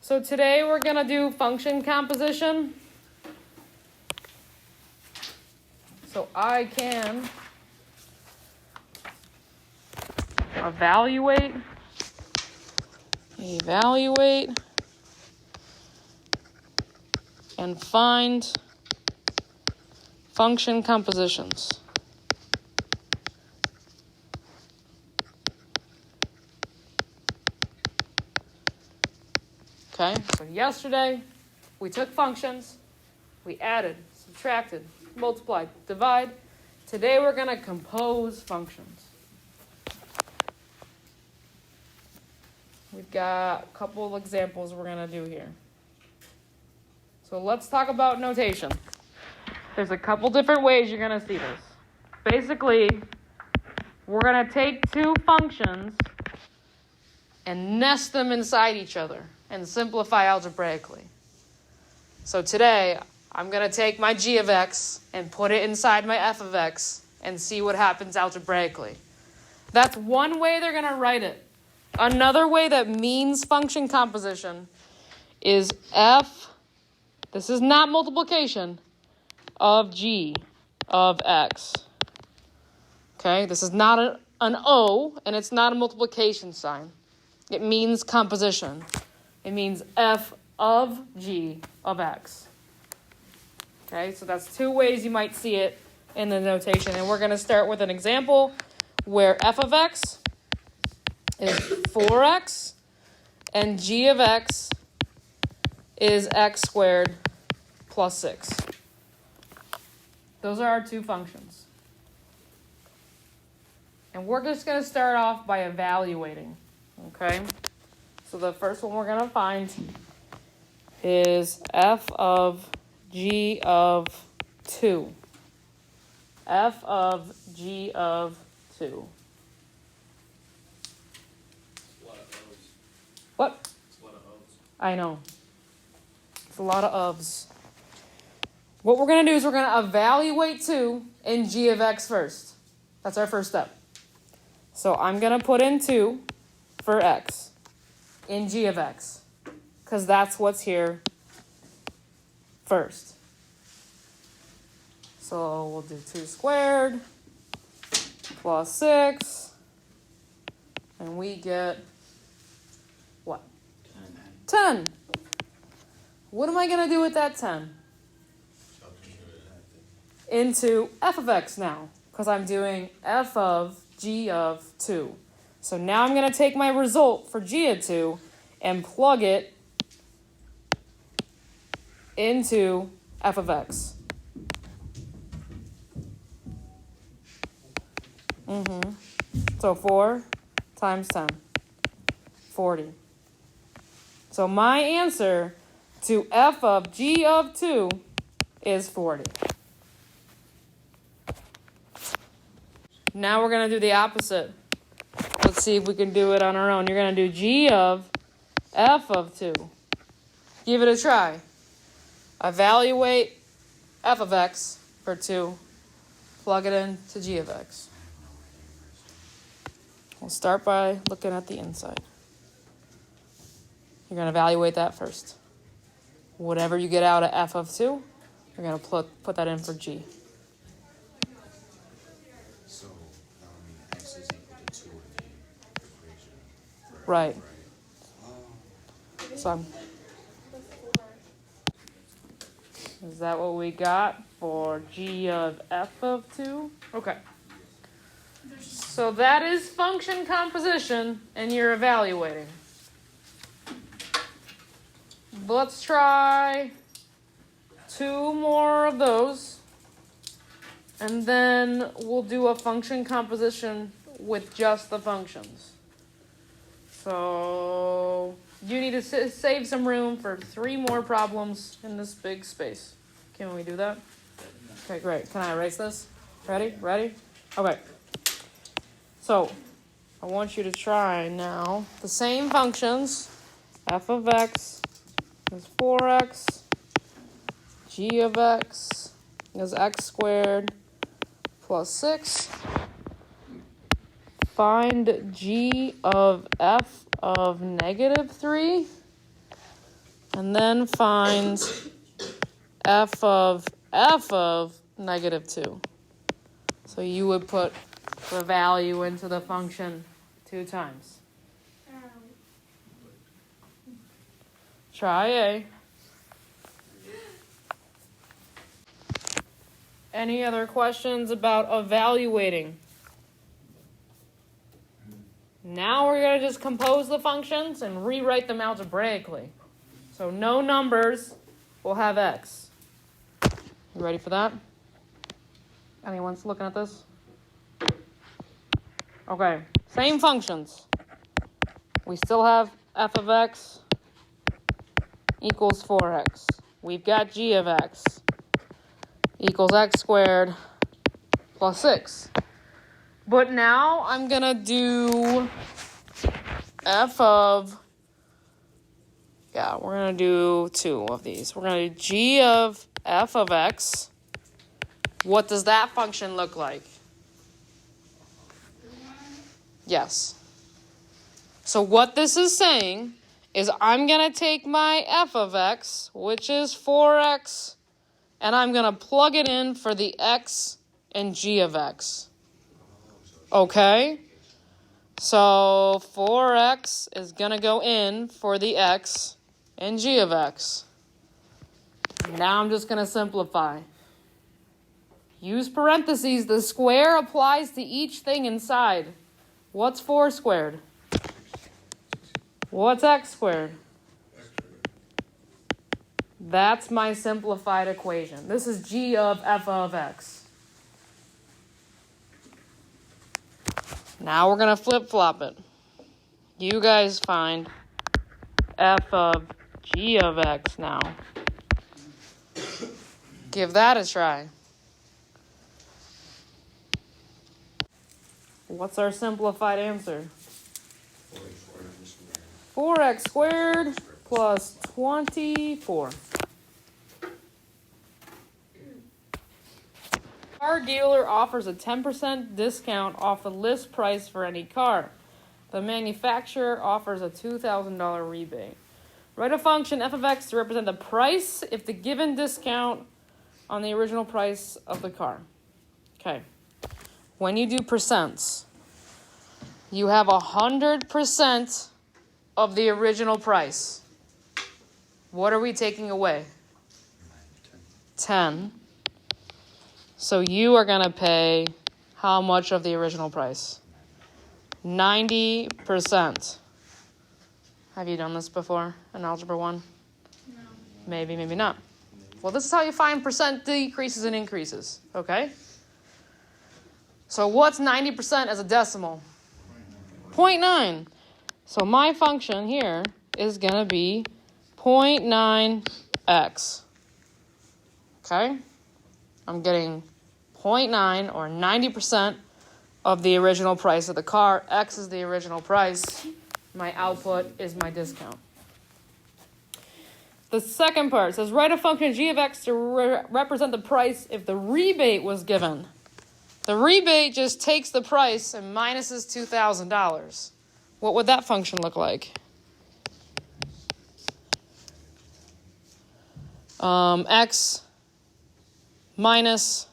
So today we're going to do function composition. So I can evaluate, and find function compositions. Okay, so yesterday we took functions, we added, subtracted, multiplied, divide. Today we're going to compose functions. We've got a couple of examples we're going to do here. So let's talk about notation. There's a couple different ways you're going to see this. Basically, we're going to take two functions and nest them inside each other and simplify algebraically. So today, I'm going to take my g of x and put it inside my f of x and see what happens algebraically. That's one way they're going to write it. Another way that means function composition is f, this is not multiplication, of g of x. Okay, this is not an O, and it's not a multiplication sign. It means composition. It means f of g of x. Okay, so that's two ways you might see it in the notation. And we're going to start with an example where f of x is 4x and g of x is x squared plus 6. Those are our two functions. And we're just going to start off by evaluating. Okay? So the first one we're going to find is f of g of 2. F of g of 2. What? It's a lot of O's. I know. It's a lot of ofs. What we're going to do is we're going to evaluate 2 in g of x first. That's our first step. So I'm going to put in 2 for x in g of x, because that's what's here first. So we'll do 2 squared plus 6, and we get what? 10. What am I going to do with that 10? Into f of x now, because I'm doing f of g of 2. So now I'm going to take my result for g of 2 and plug it into f of x. So 4 times 10, 40. So my answer to f of g of 2 is 40. Now we're going to do the opposite. Let's see if we can do it on our own. You're going to do g of f of 2. Give it a try. Evaluate f of x for 2. Plug it into g of x. We'll start by looking at the inside. You're going to evaluate that first. Whatever you get out of f of 2, you're going to put that in for g. So that would mean x is equal to 2 in the equation. Right. So is that what we got for g of f of 2? Okay. So that is function composition, and you're evaluating. Let's try 2 more of those, and then we'll do a function composition with just the functions. So you need to save some room for 3 more problems in this big space. Can we do that? Okay, great. Can I erase this? Ready? Okay. So I want you to try now the same functions. F of x is 4x. G of x is x squared plus 6. Find g of f of negative 3. And then find f of -2. So you would put the value into the function 2 times. Try A. Any other questions about evaluating? Now we're going to just compose the functions and rewrite them algebraically. So no numbers will have x. You ready for that? Anyone's looking at this? Okay, same functions. We still have f of x equals 4x. We've got g of x equals x squared plus 6. But now I'm going to do we're going to do 2 of these. We're going to do g of f of x. What does that function look like? Yes. So what this is saying is I'm going to take my f of x, which is 4x, and I'm going to plug it in for the x and g of x. Okay? So 4x is going to go in for the x and g of x. Now I'm just going to simplify. Use parentheses. The square applies to each thing inside. What's 4 squared? What's x squared? That's my simplified equation. This is g of f of x. Now we're going to flip-flop it. You guys find f of g of x now. Give that a try. What's our simplified answer? 4x squared plus 24. Car dealer offers a 10% discount off the list price for any car. The manufacturer offers a $2,000 rebate. Write a function f of x to represent the price if the given discount on the original price of the car. Okay. When you do percents, you have 100% of the original price. What are we taking away? 10. So you are going to pay how much of the original price? 90%. Have you done this before in Algebra 1? No. Maybe, maybe not. Well, this is how you find percent decreases and increases, okay? So what's 90% as a decimal? 0.9. So my function here is going to be 0.9x. Okay? I'm getting 0.9 or 90% of the original price of the car. X is the original price. My output is my discount. The second part says, write a function g of x to represent the price if the rebate was given. The rebate just takes the price and minuses $2,000. What would that function look like? X minus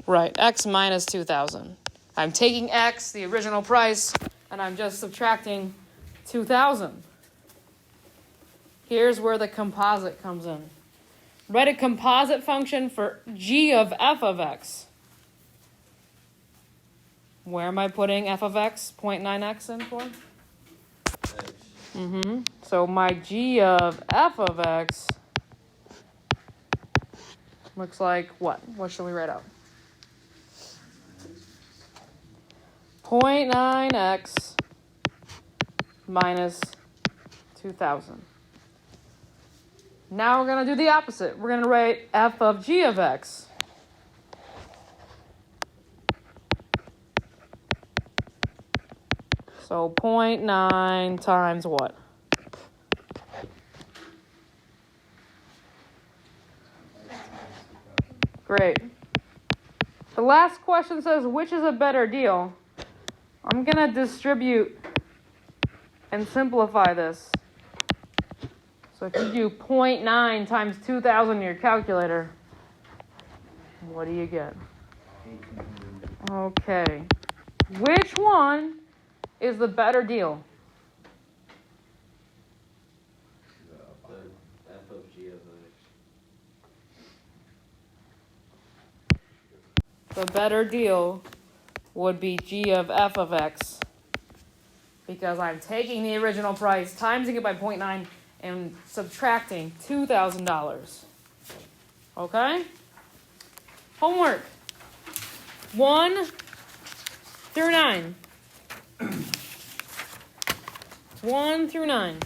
2,000. I'm taking x, the original price, and I'm just subtracting 2,000. Here's where the composite comes in. Write a composite function for g of f of x. Where am I putting f of x, 0.9x in for? So my g of f of x looks like what? What should we write out? 0.9x minus 2,000. Now we're going to do the opposite. We're going to write f of g of x. So 0.9 times what? Great. The last question says, which is a better deal? I'm going to distribute and simplify this. So if you do 0.9 times 2,000 in your calculator, what do you get? 1,800. Okay. Which one is the better deal? The f of g of x. The better deal would be g of f of x, because I'm taking the original price, timesing it by 0.9, and subtracting $2,000. Okay? Homework. 1 through 9. 1 through 9.